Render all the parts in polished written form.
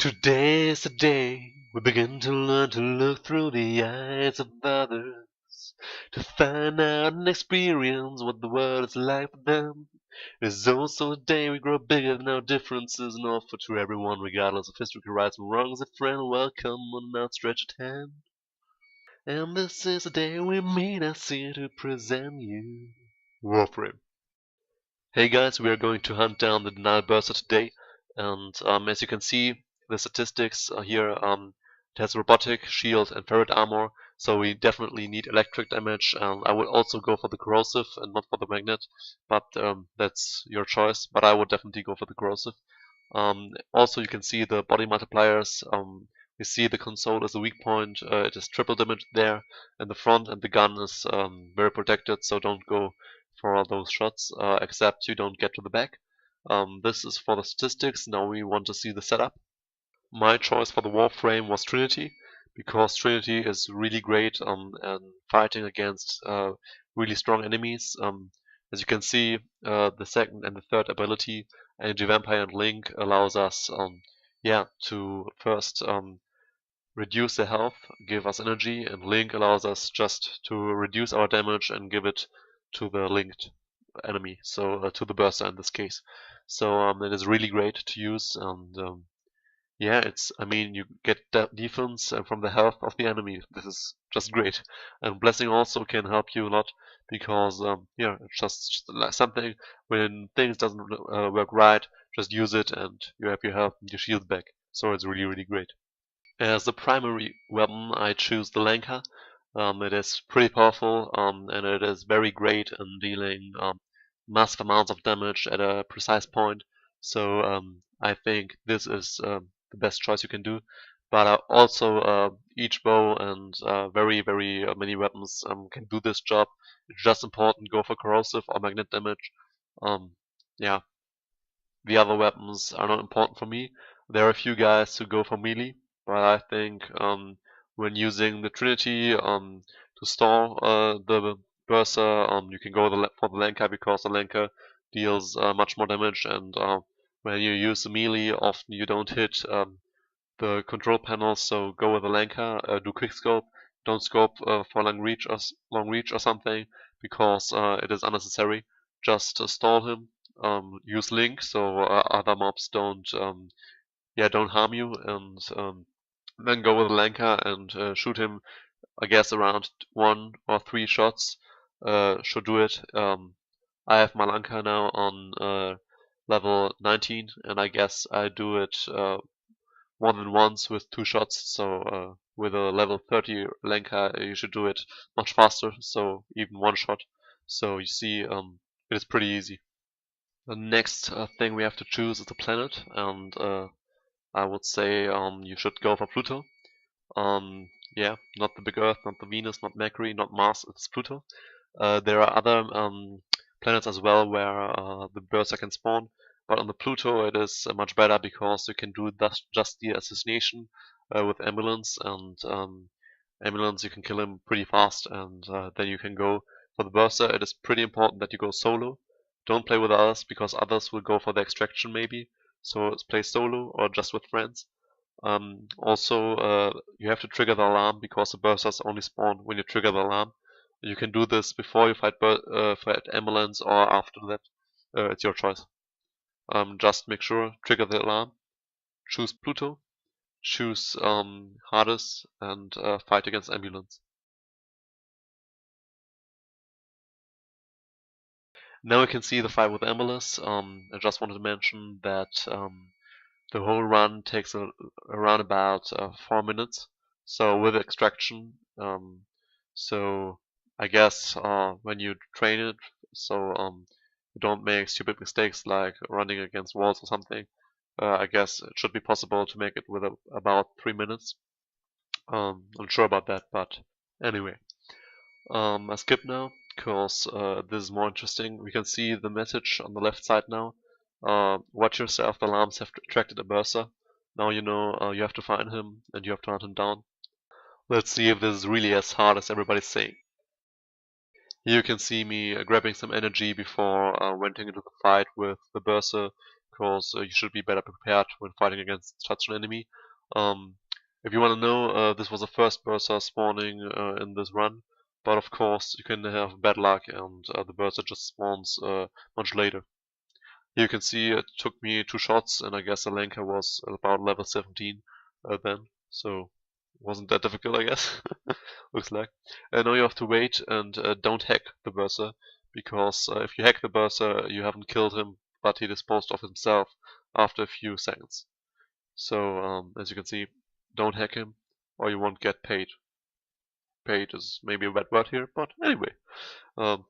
Today's the day we begin to learn to look through the eyes of others, to find out and experience what the world is like for them. It's also a day we grow bigger than our differences and offer to everyone, regardless of historical rights and wrongs, a friend welcome on an outstretched hand. And this is the day we meet us here to present you Warframe. Hey guys, we are going to hunt down the denial burster today, and as you can see, the statistics here, it has robotic, shield, and ferret armor, so we definitely need electric damage. I would also go for the corrosive and not for the magnet, but that's your choice. But I would definitely go for the corrosive. Also, you can see the body multipliers. We see the console as a weak point. It is triple damage there, and the front and the gun is very protected, so don't go for all those shots, except you don't get to the back. This is for the statistics. Now we want to see the setup. My choice for the Warframe was Trinity, because Trinity is really great in fighting against really strong enemies. As you can see, the second and the third ability, Energy Vampire and Link, allows us to first reduce the health, give us energy, and Link allows us just to reduce our damage and give it to the linked enemy, so to the burster in this case. So it is really great to use, and I mean, you get defense from the health of the enemy. This is just great. And blessing also can help you a lot because it's just like something when things doesn't work right, just use it and you have your health and your shield back. So it's really great. As the primary weapon, I choose the Lanka. It is pretty powerful, and it is very great in dealing massive amounts of damage at a precise point. So I think this is the best choice you can do. But also each bow and very many weapons can do this job. It's just important go for corrosive or magnet damage. Yeah, the other weapons are not important for me. There are a few guys who go for melee, but I think when using the Trinity to stall the Bursa, you can go for the Lanka because the Lanka deals much more damage, and when you use the melee, often you don't hit the control panel, so go with the Lanka, do quick scope, don't scope for long reach or something because it is unnecessary. Just stall him. Use Link so other mobs don't harm you, and then go with Lanka and shoot him. I guess around 1 or 3 shots should do it. I have my Lanka now on level 19, and I guess I do it more than once with 2 shots. So with a level 30 Lanka, you should do it much faster. So even 1 shot. So you see, it is pretty easy. The next thing we have to choose is a planet, and I would say you should go for Pluto. Not the big Earth, not the Venus, not Mercury, not Mars, it's Pluto. There are other planets as well where the Bursa can spawn, but on the Pluto it is much better because you can do just the assassination with ambulance, and ambulance you can kill him pretty fast, and then you can go for the Bursa. It is pretty important that you go solo. Don't play with others because others will go for the extraction maybe. So play solo or just with friends. Also, you have to trigger the alarm because the bursas only spawn when you trigger the alarm. You can do this before you fight ambulance or after that. It's your choice. Just make sure trigger the alarm. Choose Pluto. Choose Hades and fight against ambulance. Now we can see the fight with Ambulance. I just wanted to mention that the whole run takes around about 4 minutes. So with extraction, so I guess when you train it, so you don't make stupid mistakes like running against walls or something. I guess it should be possible to make it with about 3 minutes. I'm sure about that, but anyway. I skip now because this is more interesting. We can see the message on the left side now. Watch yourself, the alarms have attracted a Bursa. Now you know you have to find him and you have to hunt him down. Let's see if this is really as hard as everybody's saying. Here you can see me grabbing some energy before went into the fight with the Bursa. because you should be better prepared when fighting against such an enemy. If you want to know, this was the first bursa spawning in this run, but of course you can have bad luck and the bursa just spawns much later. Here you can see it took me 2 shots, and I guess the Lanka was about level 17 then, so it wasn't that difficult, I guess. Looks like. And now you have to wait and don't hack the Bursa, because if you hack the Bursa, you haven't killed him, but he disposed of himself after a few seconds. So, as you can see, don't hack him, or you won't get paid. Paid is maybe a bad word here, but anyway. Um,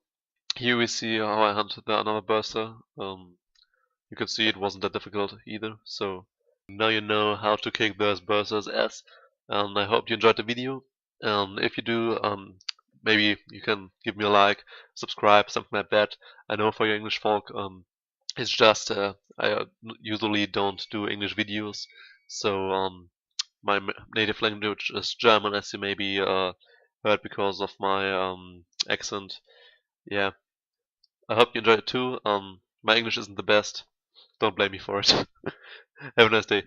Here we see how I hunted the another Bursa. You can see it wasn't that difficult either, so now you know how to kick those bursas ass. And I hope you enjoyed the video. If you do, maybe you can give me a like, subscribe, something like that. I know for your English folk, it's just I usually don't do English videos, so my native language is German, as you maybe heard because of my accent. Yeah, I hope you enjoyed it too. My English isn't the best. Don't blame me for it. Have a nice day.